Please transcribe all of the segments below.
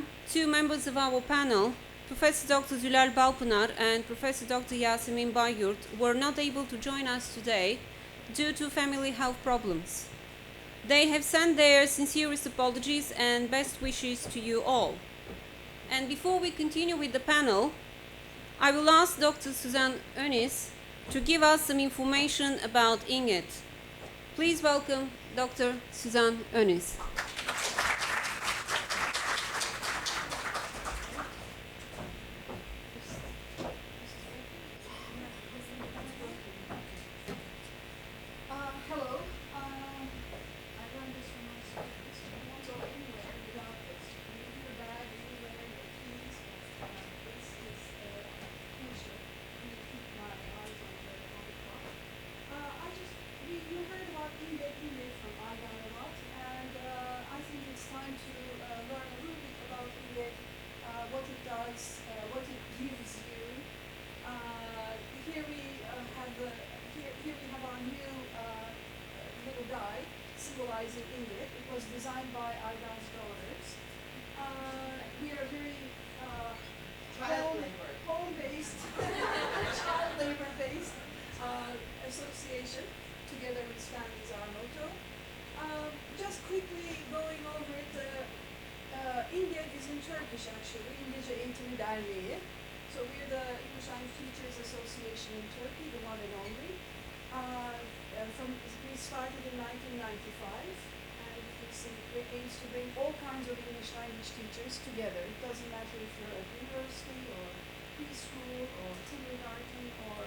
welcome two members of our panel, Professor Dr. Zülal Balpınar and Professor Dr. Yasemin Bayyurt, were not able to join us today due to family health problems. They have sent their sincerest apologies and best wishes to you all. And before we continue with the panel, I will ask Dr. Suzan Öniz to give us some information about INGED. Please welcome Dr. Suzan Öniz. INGED. It was designed by Aydan's daughters. We are very home-based, child labor-based association. Together with Stand is our motto. Just quickly going over it, INGED is in Turkish actually, İngilizce Eğitim Derneği. So we're the English Language Teachers Association in Turkey, the one and only. We started in 1995, and it aims to bring all kinds of English language teachers together. It doesn't matter if you're at university or preschool or kindergarten or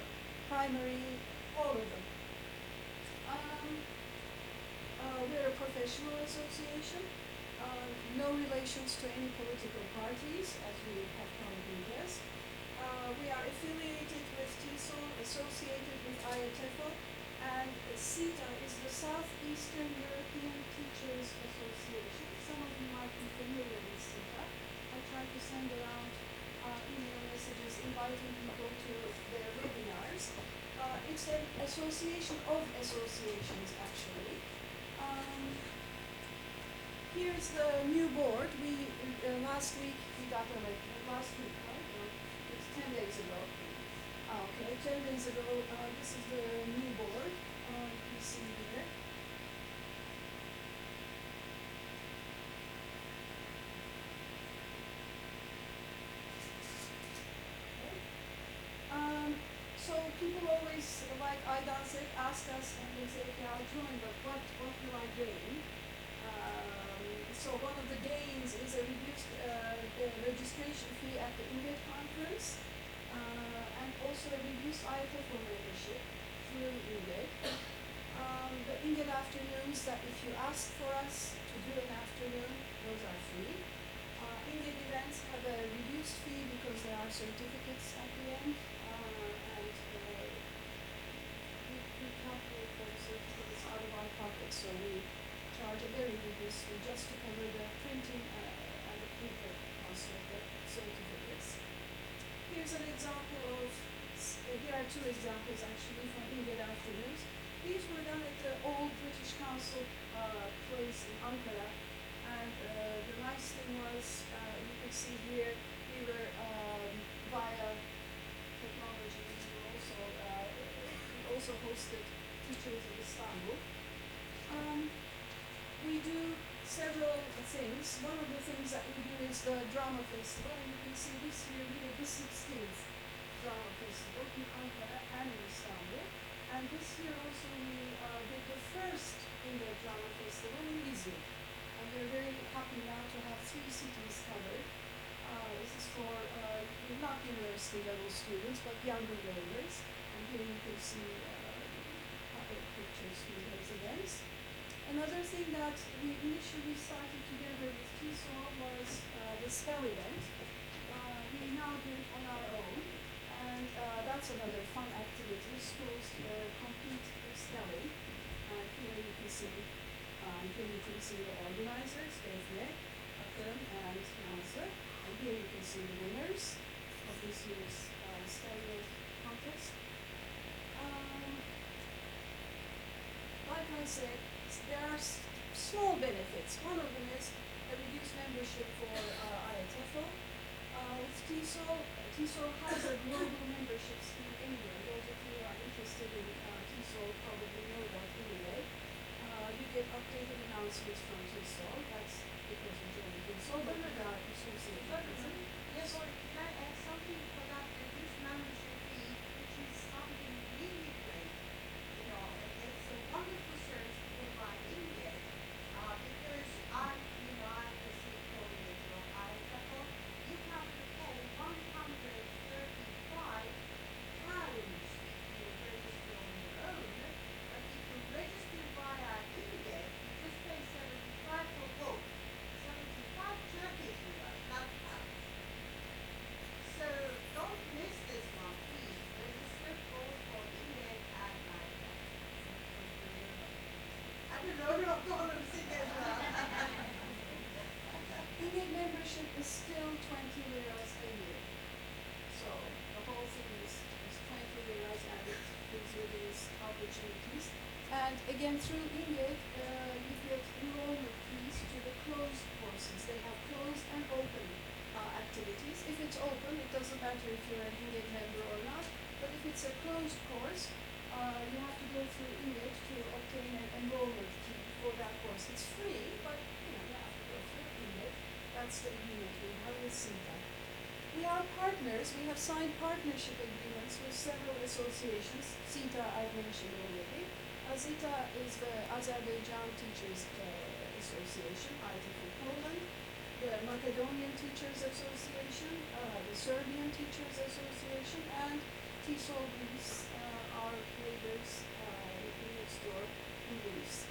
primary, all of them. We're a professional association, no relations to any political parties, as we have probably guessed. We are affiliated with TESOL, associated with IATEFO, and CETA is the Southeastern European Teachers Association. Some of you might be familiar with CETA. I try to send around email messages inviting people to their webinars. It's an association of associations, actually. Here's the new board. Last week we got elected. Last week, right? It's 10 days ago. Okay, 10 days ago, this is the new board. You see here. Okay. So people always, like Aydan said, ask us and they say, okay, I'll join, but what will I gain? So one of the gains is a reduced registration fee at the INGED conference. And also a reduced IFFO membership through INGED. The INGED afternoons, that if you ask for us to do an afternoon, those are free. INGED events have a reduced fee because there are certificates at the end, and we calculate for the certificates out of our pocket, so we charge a very reduced fee just to cover the printing and the paper cost of the certificates. Here's an example of, here are two examples actually from INGED afternoons. These were done at the old British Council place in Ankara, and the nice thing was, you can see here, we were via technology, we also hosted teachers in Istanbul. We do several things. One of the things that we do is the drama festival, and you can see this year we did the 16th drama festival in Ankara and in Istanbul. And this year also we did the first INGED drama festival in Izmir. And we're very happy now to have 3 cities covered. This is for not university level students, but younger learners. And here you can see other pictures from those events. Another thing that we initially started together with TESOL was the spell event. We now do it on our own, and that's another fun activity. Schools complete spelling. Here you can see the organizers, Defne, Akın, and Nazlı. And here you can see the winners of this year's spelling contest. Like I said, there are small benefits. One of them is a reduced membership for IATEFO. TESOL has a global membership scheme anyway. Those of you who are interested in TESOL probably know that anyway. You get updated announcements from TESOL. That's because you joined TESOL, but we are associated with it. Yes. Can I add something for that? This membership fee, which is something really great, you know, it's a wonderful service given by INGED, because I'm the state coordinator of IKU. You have to pay 135 pounds if you register on your own, but if you register via INGED, you just pay 75 for both. 75 Turkish lira, not pounds. So don't miss this one, please. Register both for INGED and IKU. I don't know, you're going to as well. INGED membership is still 20 liras a year. So the whole thing is 20 liras, and it gives you these opportunities. And again, through INGED, you get enrollment fees to the closed courses. They have closed and open activities. If it's open, it doesn't matter if you're an INGED member or not. But if it's a closed course, you have to go through INGED to obtain an enrollment fee for that course. It's free, but you have to go through INGED. That's the agreement we have with CETA. We are partners. We have signed partnership agreements with several associations. CETA I mentioned already. ZITA is the Azerbaijan Teachers Association, ITF Poland, the Macedonian Teachers Association, the Serbian Teachers Association, and TESOL Greece, our neighbors next door in Greece.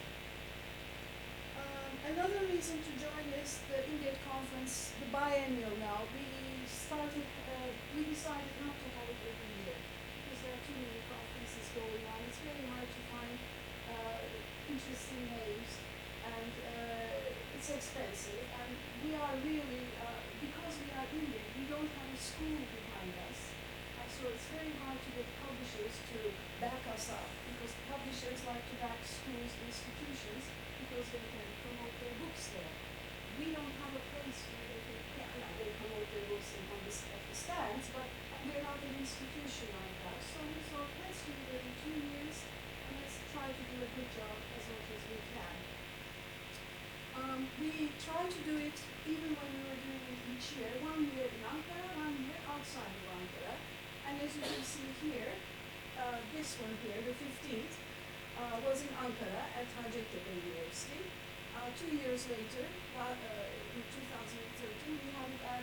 Another reason to join is the INGED conference, the biennial now. We decided not to have it every year because there are too many conferences going on. It's very hard to find interesting names, and it's expensive. And we are really, because we are INGED, we don't have a school behind us. So it's very hard to get publishers to back us up, because publishers like to back schools, institutions, because they can promote their books there. We don't have a place where they can, they promote their books at the stands, but we're not an institution like that. So we thought, let's do it every 2 years, and let's try to do a good job as much as we can. We try to do it even when we were doing it each year, 1 year in Ankara, 1 year outside of Ankara. And as you can see here, this one here, the 15th, was in Ankara at Hacettepe University. 2 years later, in 2013, we had it at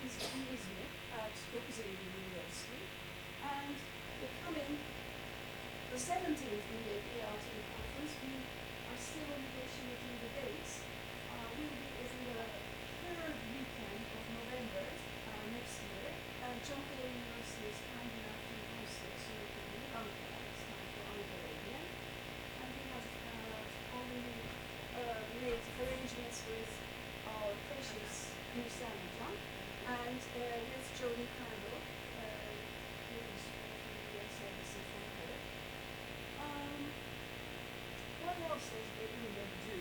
İzmir at Dokuz University. And the 17th INGED EALT conference, we are still negotiating the dates. Will be in the 3rd weekend of November next year. And Çankaya University is kind enough to host it, so we can do Ankara. It's time for Ankara again. And we have already made arrangements with our precious Nursel Hocam and with Jody Crandall, who is from the service from her. What else does the INGED do?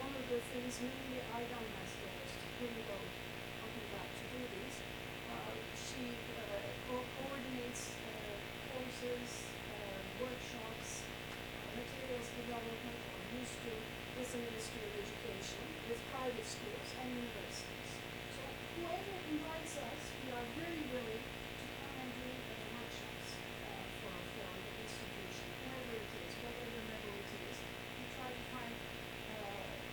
One of the things mainly Aydan has told us really well talking about to do this. She coordinates courses, workshops, materials development or used to with the Ministry of Education, with private schools and universities. So whoever invites us, we are very willing to come and do workshops for the institution, wherever it is, whatever level it is. We try to find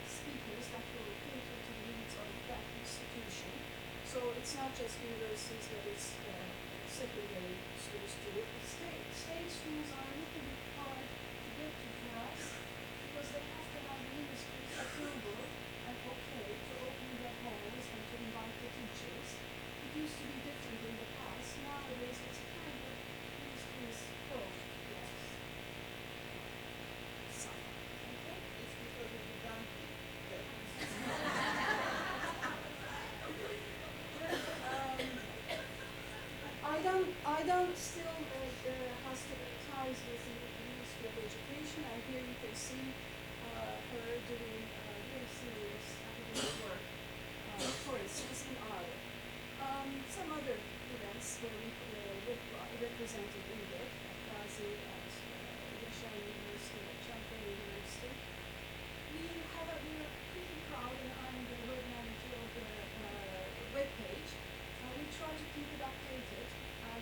speakers that will cater to the needs of that institution. So it's not just universities, but it's secondary schools too. State schools are a little bit hard to get to for us, because they have to have the ministry's approval and okay to open their halls and to invite the teachers. It used to be different in the past. Nowadays it's kind of ministry's closed to us. So, okay? It's because of the donkey. Aydan still has to ties with the Ministry of Education, and here you can see her doing very serious academic work, for instance, in art. some other events where we represented INGED at Gazi, at Yaşar University, at Champaign University. We are pretty proud, and I'm the web manager of the web page. We try to keep it updated.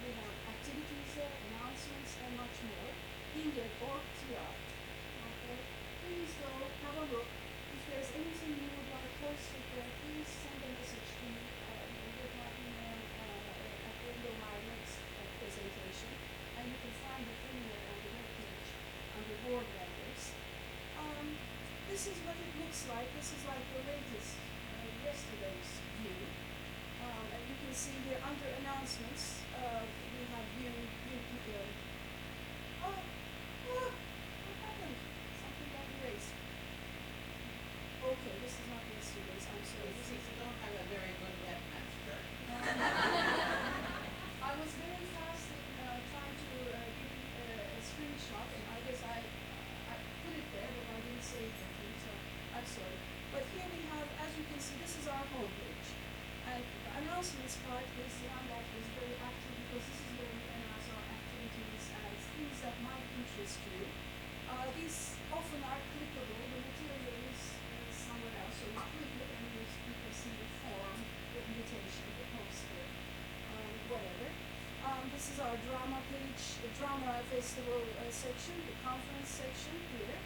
We have activities there, announcements, and much more. INGED or TR. Okay, please go have a look. If there's anything you would like posted there, please send a message to me. You'll get my email at the end of my next presentation, and you can find it anywhere on the web page under board members. This is what it looks like. This is like the latest, yesterday's view. And you can see here under announcements, we have view people. What happened? Something got erased. Okay, this is not yesterday's, I'm sorry. You see, you don't have a very good webmaster. I was very fast in trying to give a screenshot, and I guess I put it there, but I didn't save it, so I'm sorry. But here we have, as you can see, this is our homepage. And the announcements part is the one that is very active, because this is where we announce our activities and things that might interest you. These often are clickable. The material is somewhere else, so you click it and you can see the form, the invitation, the poster, whatever. This is our drama page, the drama festival section, the conference section here.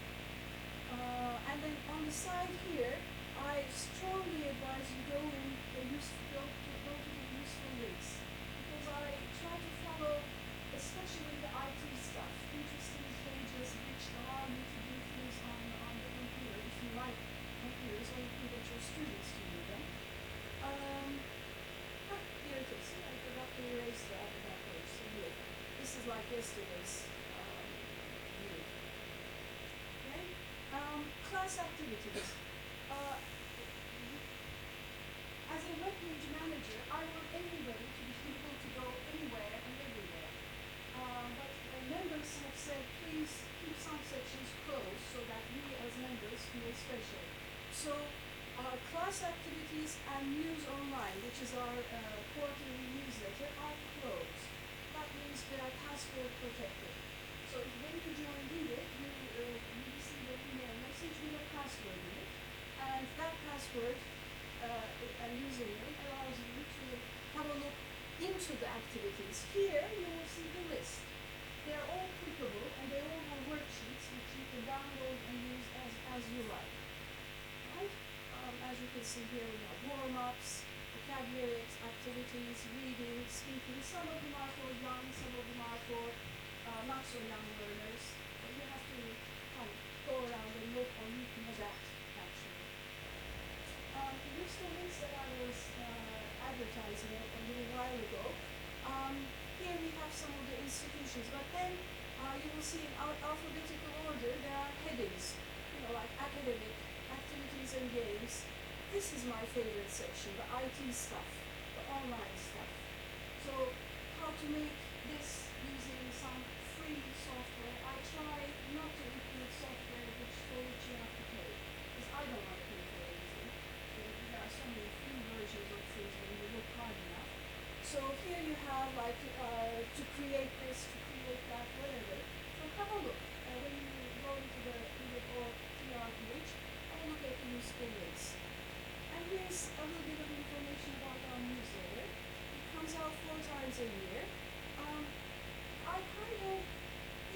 And then on the side here, I strongly advise you go to the useful links, because I try to follow, especially the IT stuff, interesting pages which allow you to do things on the computer if you like computers, or you can get your students to do them. Here it is. I forgot to erase that page. So here, this is like yesterday's view. Okay. Class activities. As a web page manager, I want everybody to be able to go anywhere and everywhere. But members have said, please keep some sections closed so that we as members feel special. So class activities and news online, which is our quarterly newsletter, are closed. That means they are password protected. So when you join INGED, you receive an email message with a password in it, and that password and username allows you to have a look into the activities. Here you will see the list. They are all clickable, and they all have worksheets which you can download and use as you like. Right? As you can see here, we have warm-ups, vocabulary activities, reading, speaking. Some of them are for young, some of them are for not so young learners. But you have to kind of go around and look, or you can adapt, actually. The useful links that I was advertising a little while ago. Here we have some of the institutions, but then you will see in alphabetical order there are headings, like academic, activities and games. This is my favorite section, the IT stuff, the online stuff. So how to make this using some free software. I try not to include software for which you have to pay, because I don't want to pay for anything. There are so many free versions of things when you look hard enough. So here you have like to create this, to create that, whatever. So have a look. When you go into the INGED or TR page, have a look at the useful links. And here's a little bit of information about our newsletter. It comes out 4 times a year. I kind of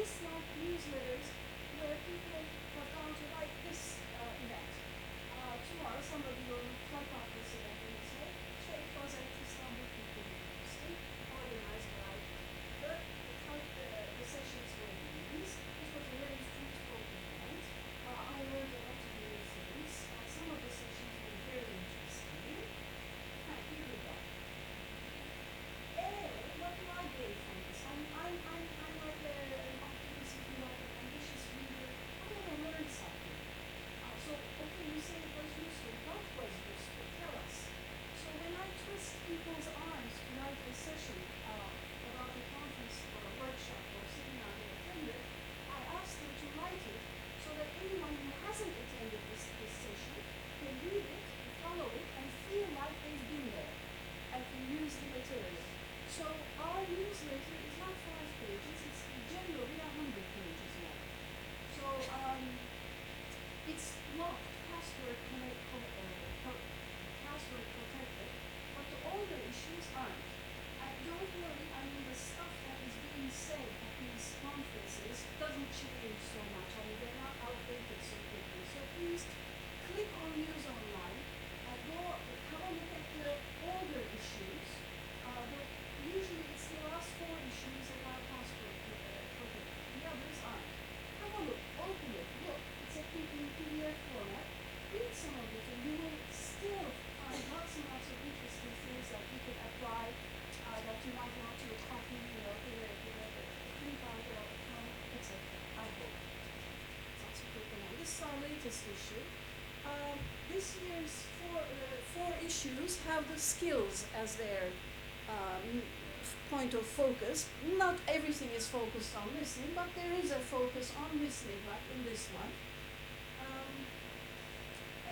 dislike newsletters where people have gone to like this event. Tomorrow somebody will type out this event and say, Şey Fazet İstanbul Kültür Üniversitesi, organized by the sessions were these. This was a very fruitful event. I learned a lot of new things. Some of the sessions were very interesting. Here we go. What do I gain from this? I'm like an optimist, if you like, an ambitious reader. I want to learn something. So, okay, you say it was useful. What was useful? Tell us. So our newsletter is not 5 pages, it's generally 100 pages long. So it's locked, password protected, but the older issues aren't. And don't worry, I mean the stuff that is being said at these conferences doesn't change so much. I mean they're not outdated so quickly. So please click on News Online and go have a look at the older issues. But usually it's the last 4 issues that are password protected. The others aren't. Have a look, open it, look. It's in PDF format. Read some of it and you will still find lots and lots of interesting things that you can apply, that you might want to copy, think out from, etc. I hope. That's a quick one. This is our latest issue. This year's 4 issues have the skills as their point of focus. Not everything is focused on listening, but there is a focus on listening, like in this one.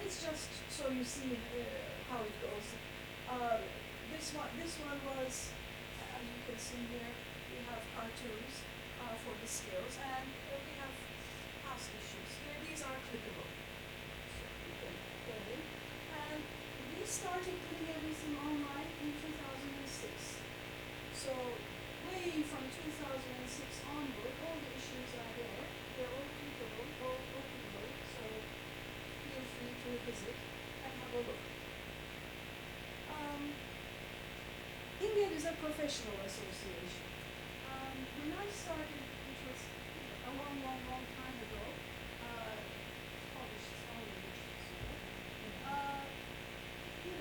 It's just so you see how it goes. This one was, as you can see here, we have cartoons for the skills, and we have past issues. Here, these are clickable. So you can go in. And we started doing everything online in 2006. So way from 2006 onward, all the issues are there. They're all clickable, all openable. So feel free to visit and have a look. INGED is a professional association. When I started, which was a long time ago, published its own editions, if you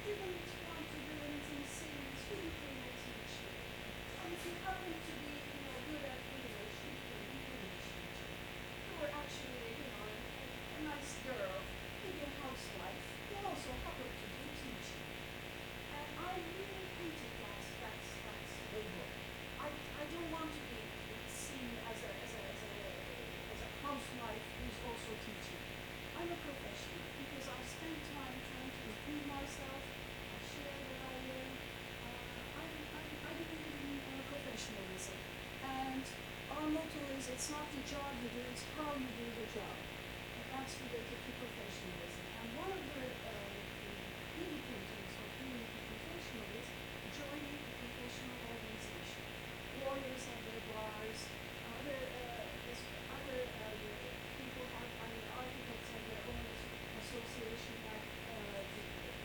didn't want to do anything serious, you became a teacher. And if you happened to be, good at English, you became an English teacher. You were actually, a nice girl, maybe a housewife. You also happened to do teaching. And I really hated that label. I don't want to be seen as a housewife who's also teaching. I'm a professional because I spend time trying to improve myself. I share what I learn. I believe in professionalism. And our motto is, it's not the job you do, it's how you do the job. And that's related to professionalism. And one of the indicators of being a professional is joining a professional organization. Lawyers have their bars, other people have, architects have their own association, like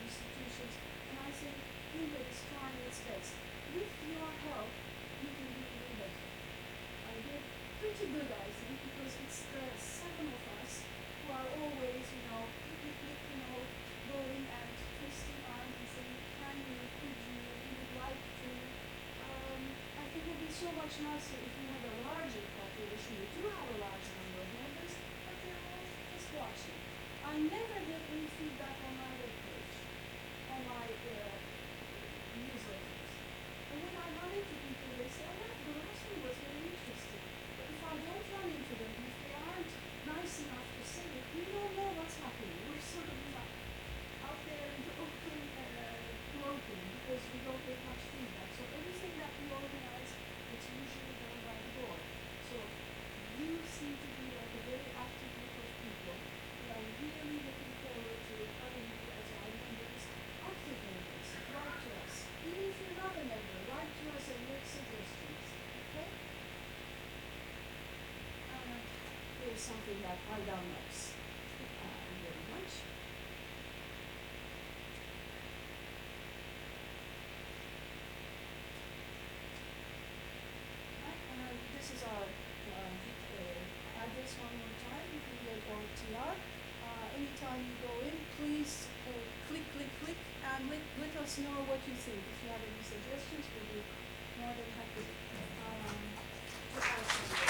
institutions. And I think INGED is trying its best. With your help, you can do even better. We're pretty good, I think, because it's the 7 of us who are always, going and twisting arms and saying, can you, could you, we would like to. I think it would be so much nicer if we had a larger population. We do have a large number of members, but they're all just watching. I never get any feedback on my webpage, on my newsletters. And when I run into people, they say, the last one was very interesting. But if I don't run into them, if they aren't nice enough to say it, we don't know what's happening. We're sort of out there in the open, broken, because we don't get much feedback. So everything that we organize, it's usually done by the board. So you seem to be like a very active group of people, and I'm really looking forward to having you as our members, active members. Write to us. Even if you're not a member, write to us and make suggestions. Okay? Here's something that I don't know very much. This is our address one more time. You can get on TR. Anytime you go in, please click, and let us know what you think. If you have any suggestions, we'll be more than happy to answer them.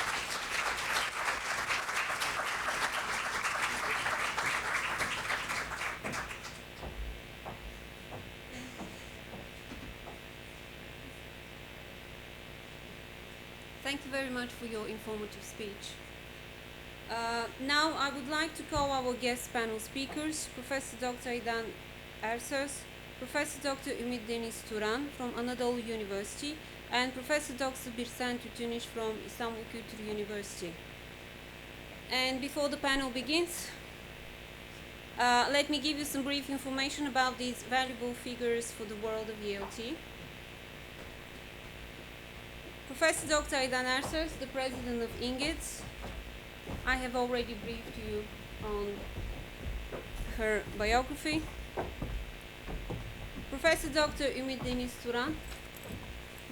Thank you very much for your informative speech. Now I would like to call our guest panel speakers, Professor Dr. İdem Ersöz, Professor Dr. Ümit Turan from Anadolu University, and Professor Dr. Birsen Tütüniş from Istanbul Kültür University. And before the panel begins, let me give you some brief information about these valuable figures for the world of ELT. Professor Dr. Aydan Ersöz, the president of INGED. I have already briefed you on her biography. Professor Dr. Ümit Turan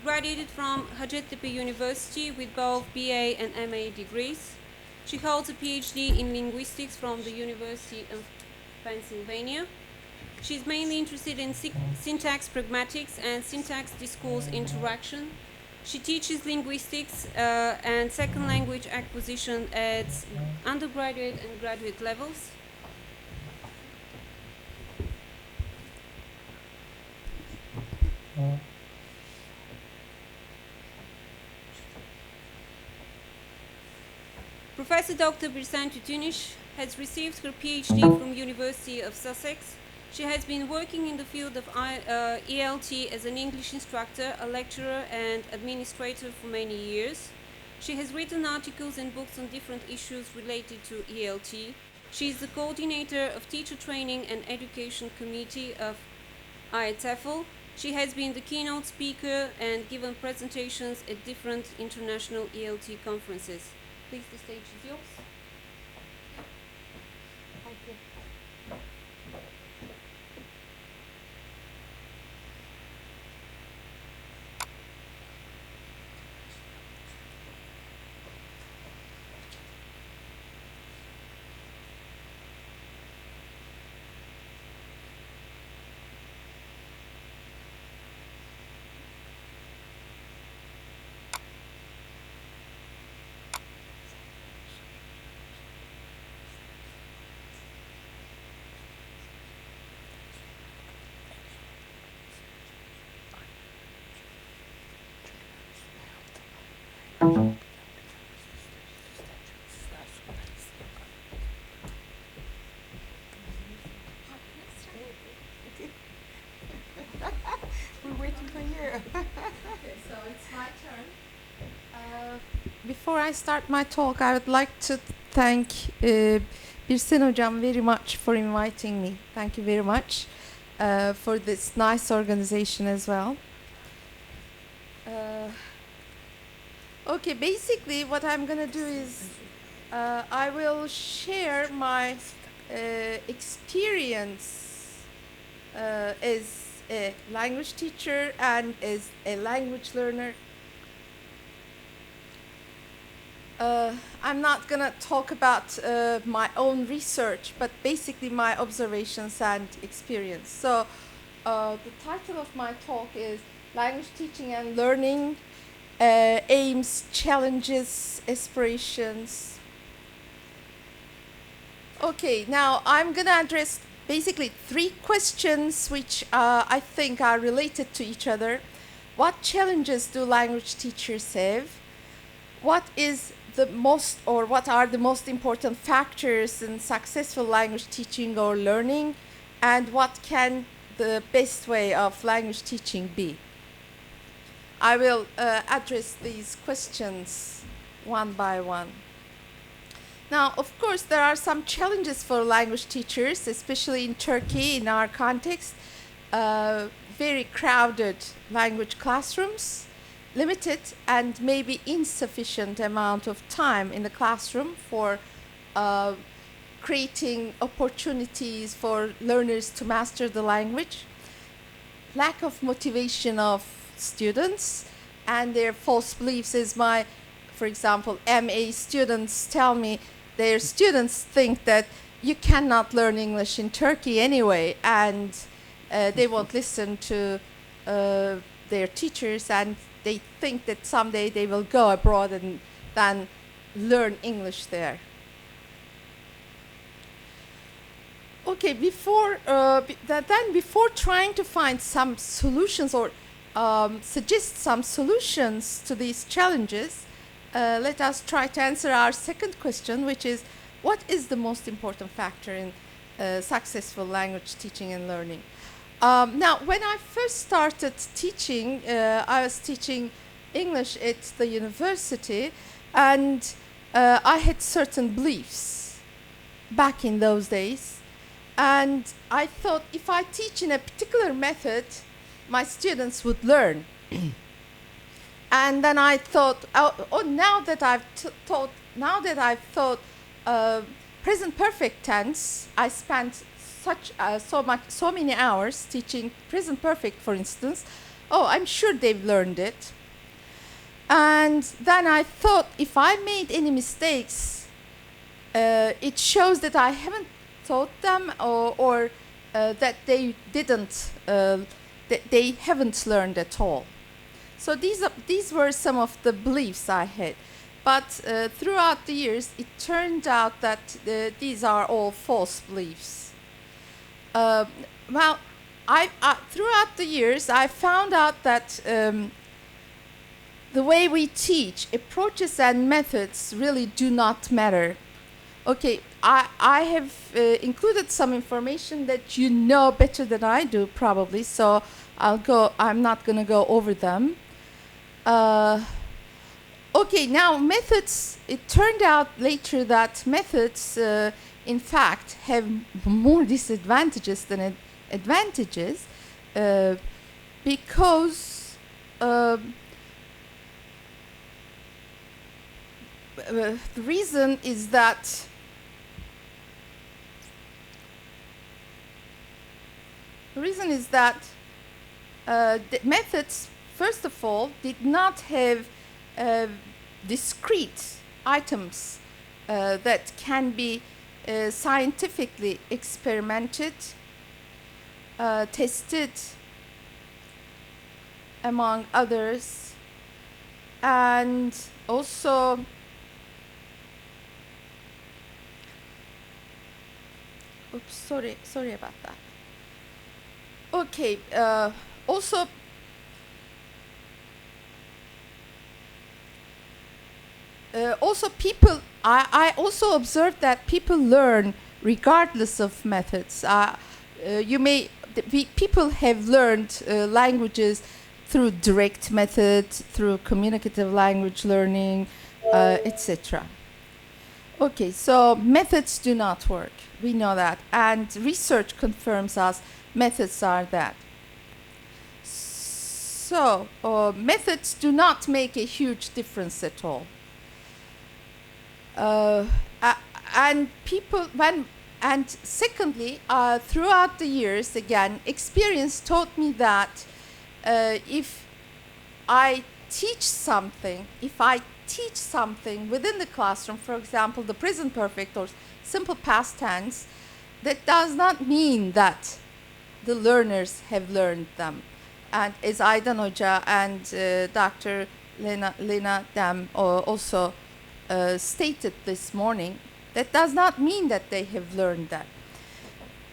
graduated from Hacettepe University with both BA and MA degrees. She holds a PhD in linguistics from the University of Pennsylvania. She's mainly interested in syntax pragmatics and syntax-discourse interaction. She teaches linguistics and second language acquisition at undergraduate and graduate levels. Professor Dr. Birsen Tütüniş has received her PhD from University of Sussex. She has been working in the field of ELT as an English instructor, a lecturer, and administrator for many years. She has written articles and books on different issues related to ELT. She is the coordinator of Teacher Training and Education Committee of IETFL. She has been the keynote speaker and given presentations at different international ELT conferences. Please, the stage is yours. Thank you. We're waiting for you. Okay, so it's my turn. Before I start my talk, I would like to thank Birsen Hocam very much for inviting me. Thank you very much for this nice organization as well. Okay, basically what I'm going to do is I will share my experience as a language teacher and as a language learner. I'm not going to talk about my own research, but basically my observations and experience. So the title of my talk is Language Teaching and Learning, Aims, Challenges, Aspirations. Okay, now I'm going to address basically three questions which I think are related to each other. What challenges do language teachers have? What is the most, or what are the most important factors in successful language teaching or learning? And what can the best way of language teaching be? I will address these questions one by one. Now, of course, there are some challenges for language teachers, especially in Turkey, in our context. Very crowded language classrooms, limited and maybe insufficient amount of time in the classroom for creating opportunities for learners to master the language. Lack of motivation of students and their false beliefs, as my, for example, MA students tell me, their students think that you cannot learn English in Turkey anyway, and they won't listen to their teachers, and they think that someday they will go abroad and then learn English there. Okay, before trying to find some solutions or suggest some solutions to these challenges, let us try to answer our second question, which is, what is the most important factor in successful language teaching and learning? Now, when I first started teaching, I was teaching English at the university, and I had certain beliefs back in those days. And I thought if I teach in a particular method, my students would learn. And then I thought, now that I've thought present perfect tense, I spent so many hours teaching present perfect, for instance. Oh, I'm sure they've learned it. And then I thought, if I made any mistakes, it shows that I haven't taught them, or that they didn't, they haven't learned at all. So these were some of the beliefs I had. But throughout the years, it turned out that these are all false beliefs. Well, throughout the years, I found out that the way we teach, approaches and methods really do not matter. Okay, I have included some information that you know better than I do, probably, so I'm not going to go over them. Okay, now methods, it turned out later that methods, in fact, have more disadvantages than advantages, because the reason is that the methods, first of all, did not have discrete items that can be scientifically experimented, tested, among others, and also sorry about that. Okay, also people, I also observed that people learn regardless of methods. People have learned languages through direct methods, through communicative language learning, etc. Okay, so methods do not work. We know that, and research confirms us methods are that. So methods do not make a huge difference at all. And secondly, throughout the years, again, experience taught me that if I teach something within the classroom, for example, the present perfect or simple past tense, that does not mean that the learners have learned them. And as Aydan Hoca and Dr. Lena Dem also stated this morning, that does not mean that they have learned that.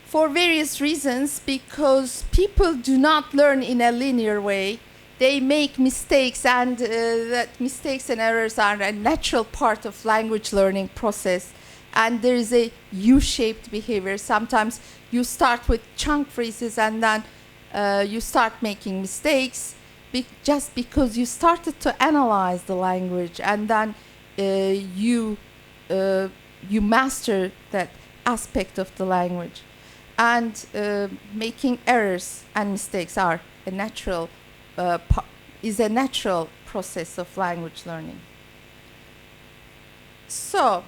For various reasons, because people do not learn in a linear way. They make mistakes, and that mistakes and errors are a natural part of language learning process. And there is a U-shaped behavior. Sometimes you start with chunk phrases and then you start making mistakes just because you started to analyze the language, and then you master that aspect of the language. And making errors and mistakes are a natural process of language learning. So,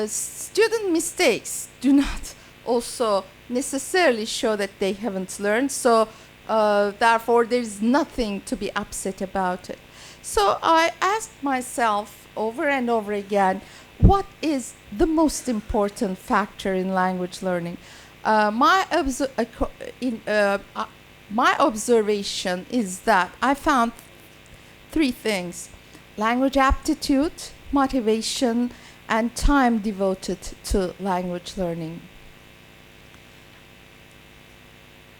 student mistakes do not also necessarily show that they haven't learned. So, therefore, there's nothing to be upset about it. So I asked myself over and over again, what is the most important factor in language learning? My observation is that I found three things: language aptitude, motivation, and time devoted to language learning.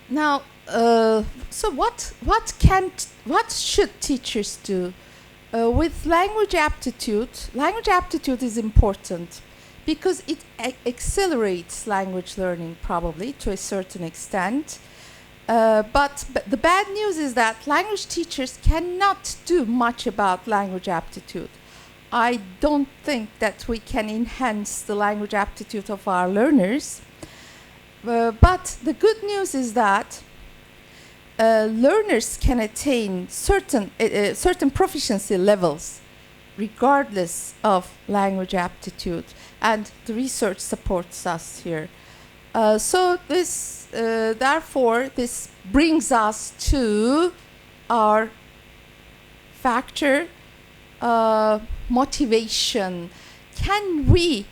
Now, so what should teachers do? With language aptitude is important because it accelerates language learning probably to a certain extent. But the bad news is that language teachers cannot do much about language aptitude. I don't think that we can enhance the language aptitude of our learners. But the good news is that learners can attain certain proficiency levels regardless of language aptitude, and the research supports us here. So this, therefore, this brings us to our factor, motivation. Can we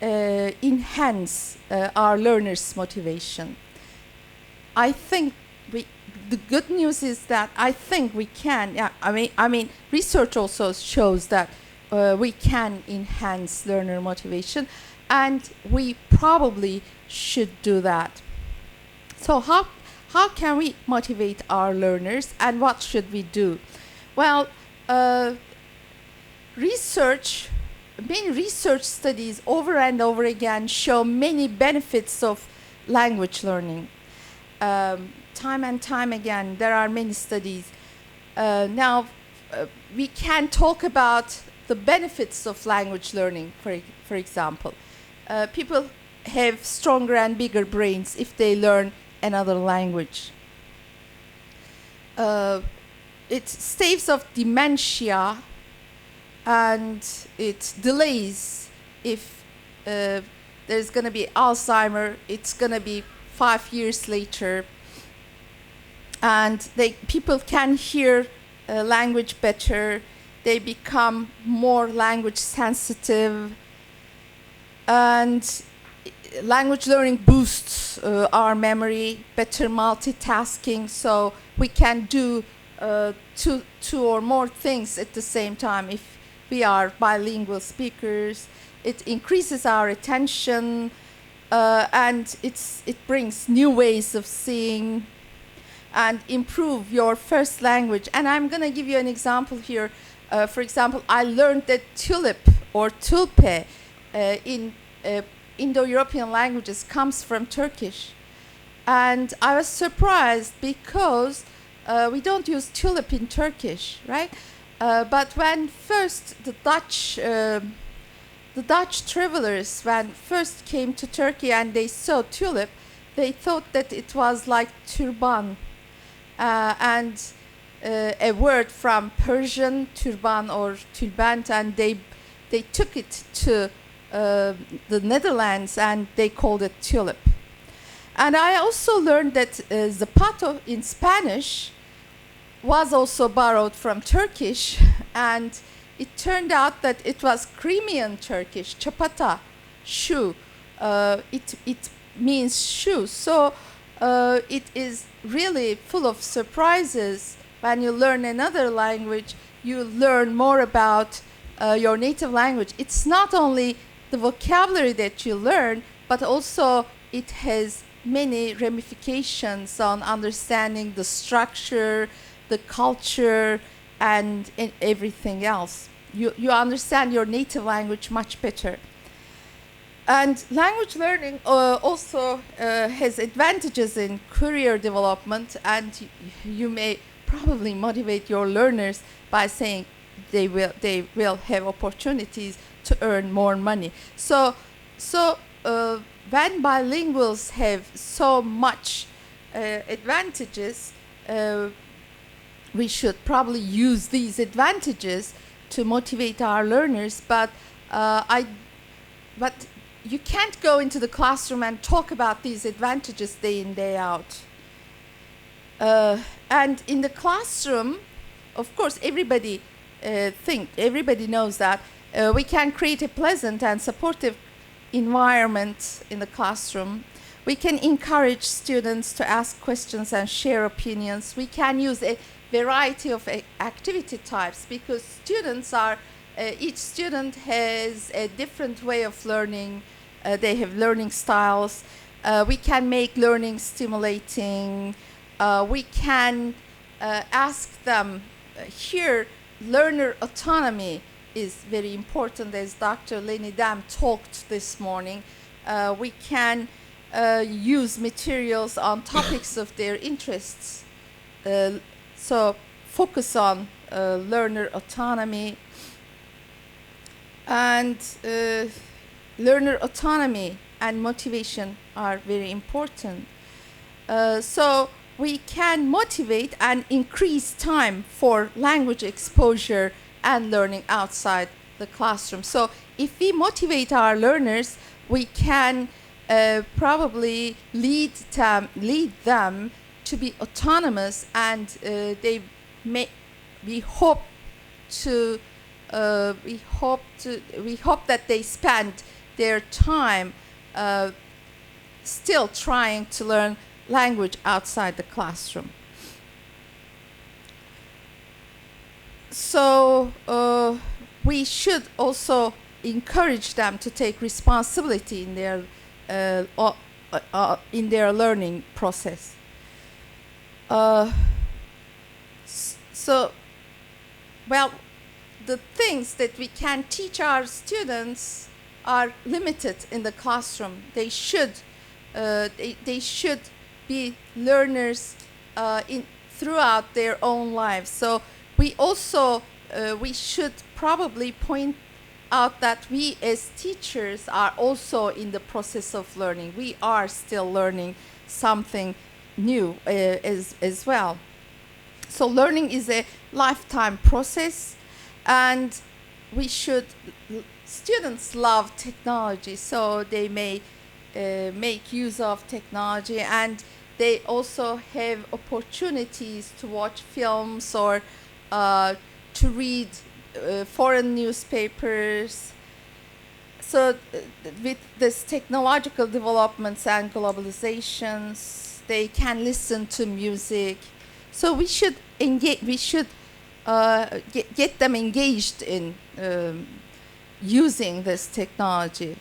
enhance our learners' motivation? I think the good news is that I think we can. Yeah, I mean, research also shows that we can enhance learner motivation, and we probably should do that. So how can we motivate our learners, and what should we do? Well, many research studies over and over again show many benefits of language learning. Time and time again, there are many studies. Now, we can talk about the benefits of language learning, for example. People have stronger and bigger brains if they learn another language. It staves off dementia, and it delays. If there's going to be Alzheimer, it's going to be 5 years later. And people can hear language better. They become more language sensitive. And language learning boosts our memory, better multitasking, so we can do two or more things at the same time if we are bilingual speakers. It increases our attention, and it brings new ways of seeing, and improve your first language. And I'm going to give you an example here. For example, I learned that tulip or tulpe in Indo-European languages comes from Turkish. And I was surprised because we don't use tulip in Turkish, right? But when first the Dutch travelers, when first came to Turkey and they saw tulip, they thought that it was like turban. And a word from Persian, turban or tulbant, and they took it to the Netherlands and they called it tulip. And I also learned that zapato in Spanish was also borrowed from Turkish, and it turned out that it was Crimean Turkish, çapata, shoe. It means shoe. So it is really full of surprises. When you learn another language, you learn more about your native language. It's not only the vocabulary that you learn, but also it has many ramifications on understanding the structure, the culture, and everything else. You understand your native language much better. And language learning also has advantages in career development, and you may probably motivate your learners by saying they will have opportunities to earn more money. So when bilinguals have so much advantages, we should probably use these advantages to motivate our learners. But you can't go into the classroom and talk about these advantages day in, day out. And in the classroom, of course, everybody knows that we can create a pleasant and supportive environment in the classroom. We can encourage students to ask questions and share opinions. We can use a variety of activity types, because each student has a different way of learning. They have learning styles. We can make learning stimulating. We can ask them here learner autonomy is very important, as Dr. Lenny Dam talked this morning. We can use materials on topics of their interests. So focus on learner autonomy. And learner autonomy and motivation are very important. So we can motivate and increase time for language exposure and learning outside the classroom. So if we motivate our learners, we can probably lead them to be autonomous, and we hope that they spend their time still trying to learn language outside the classroom. So we should also encourage them to take responsibility in their learning process. The things that we can teach our students are limited in the classroom. They should be learners throughout their own lives. So we should probably point out that we as teachers are also in the process of learning. We are still learning something new as well. So learning is a lifetime process, and students love technology, so they may make use of technology, and they also have opportunities to watch films or to read foreign newspapers. So with this technological developments and globalizations, they can listen to music. So we should engage. We should get them engaged in using this technology,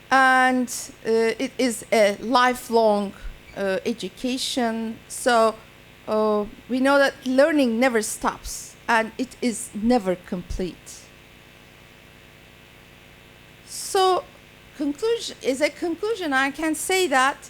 and it is a lifelong education. So we know that learning never stops, and it is never complete. So, as a conclusion, I can say that